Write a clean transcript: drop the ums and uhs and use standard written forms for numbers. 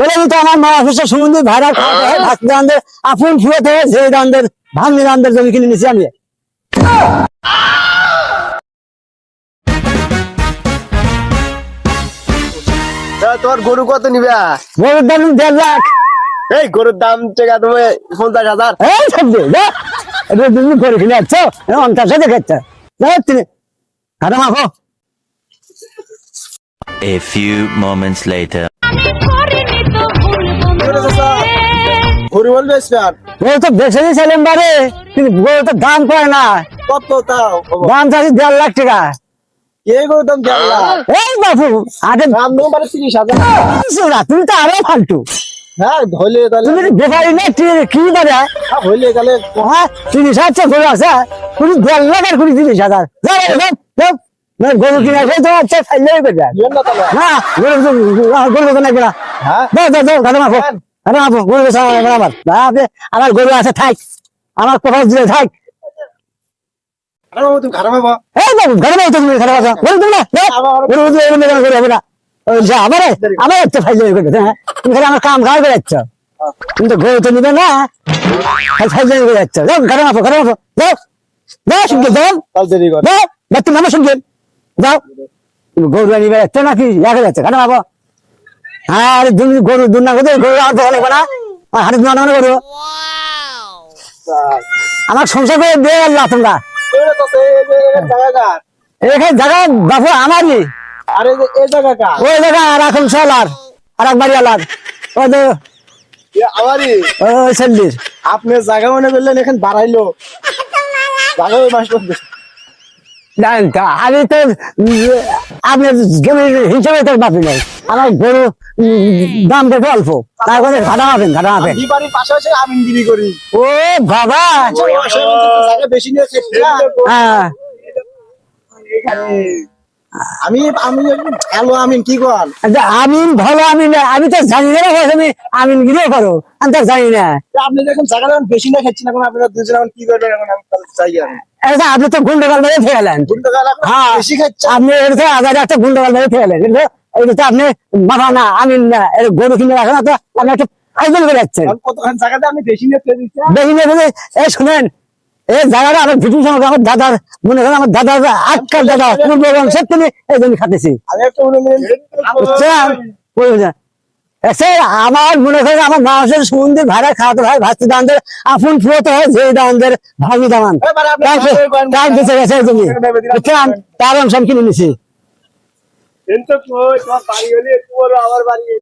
বলে তো আমার মা অফিসের সম্বন্ধে ভাড়া খাওয়াতে হয় ভাত দানদের আপন ফুয়াতে হয় যে দানদের ভাগ্নি দানদের জমি কিনে নিছি আমি। তোর গরু কত নিবে? গরুর দাম 1.5 লাখ। এই গরুর দাম টাকা তুমি 50,000। এই সবজি এটা তুমি করে কিনে যাচ্ছ অন্তর্ষে দেখাচ্ছ তুমি খাটা মাখো। A few moments later. গরু বলবে স্যার গরু তো বেছে দিয়েছিলাম বারে কিন্তু গরু তো দাম করে না, কত তাও? দাম চাচ্ছি 1.5 লাখ টাকা। কে গরুর দাম 1.5 লাখ? এই বাবু আরে দাম দেবো মানে 30,000। তুমি তো আরো ফালতু, হ্যাঁ হইলে তাহলে তুমি বেকারি না কি বারে হইলে তাহলে 30,000 গরু আছে তুমি 1.5 লাখ আর 30,000 গরু কিনে আসে তো আচ্ছা ফাইলে দিবেন না তাহলে? না গরু গরু তো না কেনা। হ্যাঁ যাও ঘরে মাফো ঘরে মাফো গরু আমার আমার গরু আছে থাক আমার কোথাও দিলে থাক। আরে বাবু তুমি খারাপ হবো। এই বাবু ঘরে মাফো তুমি ঘরে মাফো গরু তুমি না গরু গরু হবে না আমার আমার একটা ফাইলে হ্যাঁ তুমি খালি আমার কাম খাওয়া করে যাচ্ছ তুমি তো গরু তো নিবে না ফাইলে করে যাচ্ছ। যাও ঘরে মাফো যাও যাও শুনকে যাও তাহলে দেরি কর। যাও তুমি আমার শুনকে যাও তুমি গরু নিবে যাচ্ছ নাকি দেখা যাচ্ছে ঘরে মাফো। আর তুমি গরু দুর্না করে গরু আর দোকানে না হাতে দুর্না মনে করো আমার সংসার করে দিয়ে আল্লাহ তোমরা ওইটা তো সেই জায়গা। এখানে জায়গা বাপু আমারই আরে এই জায়গা কা? ওই জায়গা আর এখন চলার আর এক বাড়ি আলার ওই তো আমারই। ওই সেন্ডির আপনি জায়গা মনে করলেন এখন বাড়াইলো জায়গা ওই মাস করবে। আমি তো আপনার জমির হিসাবে তো বাপি নাই আমার গরু দাম দেখে অল্প তারপরে ঘাটা মাপেন আমি বাড়ির পাশাপাশি আমিনগিরি করি। ও বাবা জায়গা বেশি নিয়ে হ্যাঁ আমি আমি হ্যালো আমিন কি কর? আচ্ছা, আমিন ভালো আমিন আমি তো জানি না তুমি আমিন গিরিও করো আমি তো জানি না। আপনি দেখুন জায়গাটা বেশি না খাচ্ছেন এখন আপনারা দুজন এখন কি করবেন এখন আমি তাহলে চাই আমি আচ্ছা, আপনি তো গুন্ডগাল মেরে ফেলেন হ্যাঁ বেশি খাচ্ছেন। আপনি এটা আগে একটা গুন্ডগাল মেরে ফেলেন কিন্তু এটা তো আপনি মাথা না আমিন না এটা গরু কিনে রাখেন না তো আপনি একটা আয়োজন করে যাচ্ছেন কতক্ষণ জায়গাটা আমি বেশি নিয়ে ফেলে দিচ্ছি। দেখি না এই শুনেন এই জায়গাটা আমার ভিটির সঙ্গে আমার দাদার মনে করেন আমার দাদার আটকার দাদা পূর্ব বংশের তুমি এই জন্য খাতেছি আমি একটা বুঝছেন আমার মনে করেন আমার মানুষের সুন্দর ভাড়া খাওয়াতে হয় ভাত দানদের আপন ফুয়াতে হয় যে দানদের ভাবি দামান তার বেঁচে গেছে তুমি বুঝছেন তার অংশ কিনে নিছি। কিন্তু তোমার বাড়ি হলে তোমার আমার বাড়ি